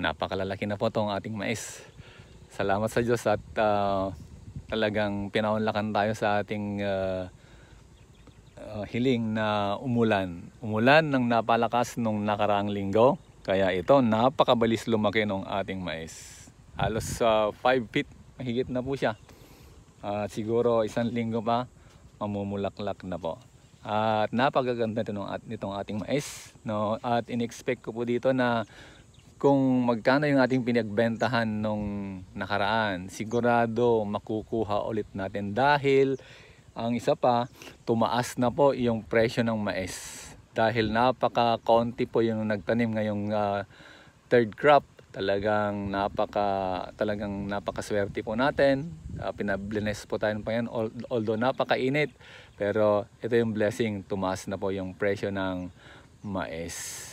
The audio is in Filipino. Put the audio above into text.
Napakalalaki na po itong ating mais. Salamat sa Diyos at talagang pinaunlakan tayo sa ating hiling na umulan. Umulan ng napalakas nung nakaraang linggo. Kaya ito, napakabilis lumaki ng ating mais. Halos 5 feet, mahigit na po siya. Siguro isang linggo pa, mamumulaklak na po. At napakaganda nitong ating mais. No? At in-expect ko po dito na kung magkano yung ating pinagbentahan nung nakaraan, sigurado makukuha ulit natin dahil ang isa pa, tumaas na po yung presyo ng mais dahil napaka-konti po yung nagtanim ngayong third crop. Talagang napakaswerte po natin. Pinabless po tayo pa yan, although napakainit, pero ito yung blessing, tumaas na po yung presyo ng mais.